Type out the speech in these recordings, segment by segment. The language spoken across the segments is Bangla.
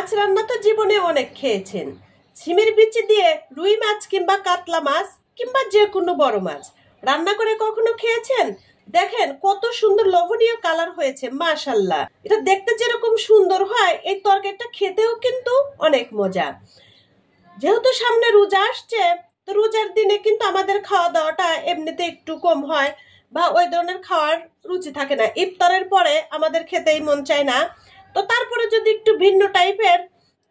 মাছ রান্না তো জীবনে অনেক খেয়েছেন। ছিমের বিচি দিয়ে রুই মাছ কিংবা কাতলা মাছ কিংবা যে কোনো বড় মাছ রান্না করে কখনো খেয়েছেন? দেখেন কত সুন্দর লোভনীয় কালার হয়েছে, মাশাআল্লাহ। এটা দেখতে যেরকম সুন্দর হয়, এই তরকারিটা খেতেও কিন্তু অনেক মজা। যেহেতু সামনে রোজা আসছে, তো রোজার দিনে কিন্তু আমাদের খাওয়া দাওয়াটা এমনিতে একটু কম হয় বা ওই ধরনের খাওয়ার রুচি থাকে না। ইফতারের পরে আমাদের খেতেই মন চায় না। তো তারপরে যদি একটু ভিন্ন টাইপের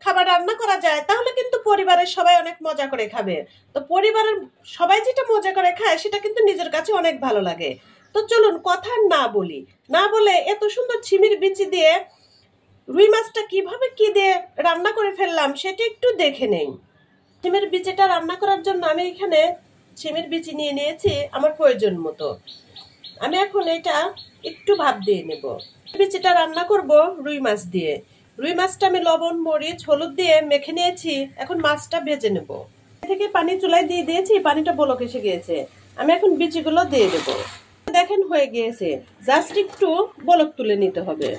খাবার রান্না করা যায়, তাহলে কিন্তু পরিবারের সবাই অনেক মজা করে খাবে। তো পরিবারের সবাই যেটা মজা করে খায়, সেটা কিন্তু নিজের কাছে অনেক ভালো লাগে। তো চলুন কথা না বলি, না বলে এত সুন্দর ছিমির বিচি দিয়ে রুই মাছটা কিভাবে কি দিয়ে রান্না করে ফেললাম সেটা একটু দেখে নেই। ছিমের বিচিটা রান্না করার জন্য আমি এখানে ছিমের বিচি নিয়ে নিয়েছি আমার প্রয়োজন মতো। আমি এখন এটা একটু ভাপ দিয়ে নেব। বিচিটা রান্না করব রুই মাছ দিয়ে। রুই মাছটা আমি লবণ মরিচ হলুদ দিয়ে মেখে নিয়েছি। এখন মাছটা ভেজে নেব। থেকে পানি চুলায় দিয়ে দিয়েছি, পানিটা বলক এসে গিয়েছে। আমি এখন বিচিগুলো দিয়ে দেব। দেখেন হয়ে গিয়েছে, জাস্ট একটু বলক তুলে নিতে হবে।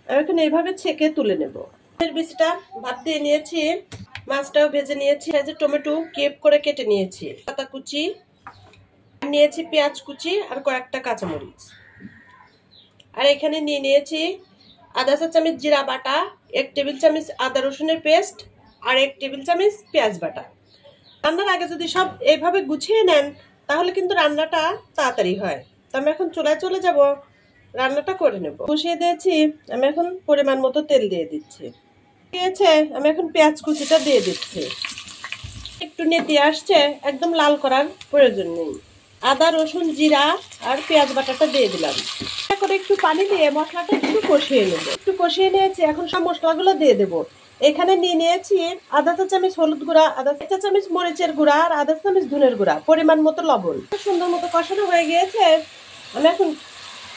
আমি এখন এইভাবে ছেঁকে তুলে নেব। বিচিটা ভাপ দিয়ে নিয়েছি, মাছটাও ভেজে নিয়েছি। টমেটো কিউব করে কেটে নিয়েছি, পাতা কুচি নিয়েছি, পেঁয়াজ কুচি আর কয়েকটা কাঁচামরিচ। আর এখানে নিয়ে নিয়েছি আধা চা চামচ জিরা বাটা, 1 টেবিল চামচ আদা রসুনের পেস্ট আর 1 টেবিল চামচ পেঁয়াজ বাটা। রান্নার আগে যদি সব এইভাবে গুছিয়ে নেন, তাহলে কিন্তু রান্নাটা তাড়াতাড়ি হয়। তো আমি এখন চুলায় চলে যাব, রান্নাটা করে নেব। বসিয়ে দিয়েছি, আমি এখন পরিমাণ মতো তেল দিয়ে দিচ্ছি। আমি এখন পেঁয়াজ কুচিটা দিয়ে দিচ্ছি। একটু নেতিয়ে আসছে, একদম লাল করার প্রয়োজন নেই। আদা রসুন জিরা আর পেঁয়াজ বাটাটা দিয়ে দিলাম। করে একটু পানি দিয়ে মশলাটা একটু কষিয়ে নেব। একটু কষিয়ে নিয়েছি, এখন সব মশলাগুলো দিয়ে দেব। এখানে নিয়ে নিয়েছি আধা চা চামচ হলুদ গুঁড়া, আধা চা চামচ মরিচের গুঁড়া আর আধা চা চামচ ধনের গুঁড়া, পরিমাণ মতো লবণ। সুন্দর মতো কষানো হয়ে গিয়েছে। আমি এখন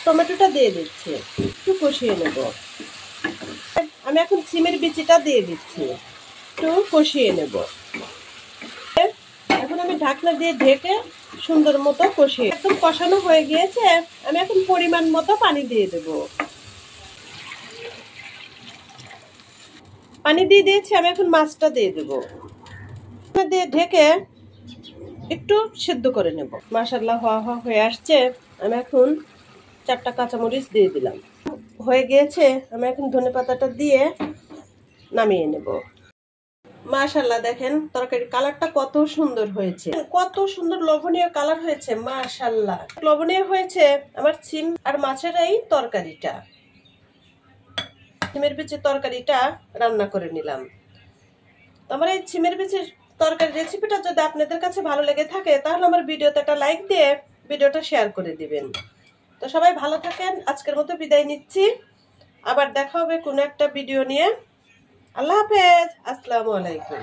টমেটোটা দিয়ে দিচ্ছি, একটু কষিয়ে নেব। আমি এখন ছিমের বিচিটা দিয়ে দিচ্ছি, একটু কষিয়ে নেব। এখন আমি ঢাকনা দিয়ে ঢেকে সুন্দর মতো কষিয়ে, একদম কষানো হয়ে গিয়েছে। আমি এখন পরিমাণ মতো পানি দিয়ে দেব। পানি দিয়ে দিয়েছি, আমি এখন মাছটা দিয়ে দেব। দিয়ে ঢেকে একটু সিদ্ধ করে নেব। মাশাআল্লাহ হয়ে আসছে। আমি এখন 4টা কাঁচামরিচ দিয়ে দিলাম। হয়ে গিয়েছে, আমি এখন ধনেপাতাটা দিয়ে নামিয়ে নেব। মাশাআল্লাহ, দেখেন তরকারির কালারটা কত সুন্দর হয়েছে, কত সুন্দর লোভনীয় কালার হয়েছে। মাশাআল্লাহ, লোভনীয় হয়েছে আমার ছিম আর মাছের এই তরকারিটা। ছিমের বিচির তরকারিটা রান্না করে নিলাম। আমার এই ছিমের বিচির তরকারি রেসিপিটা যদি আপনাদের কাছে ভালো লেগে থাকে, তাহলে আমার ভিডিওতে একটা লাইক দিয়ে ভিডিওটা শেয়ার করে দিবেন। তো সবাই ভালো থাকেন, আজকের মতো বিদায় নিচ্ছি। আবার দেখা হবে কোনো একটা ভিডিও নিয়ে। আল্লাহ হাফেজ, আসসালামু আলাইকুম।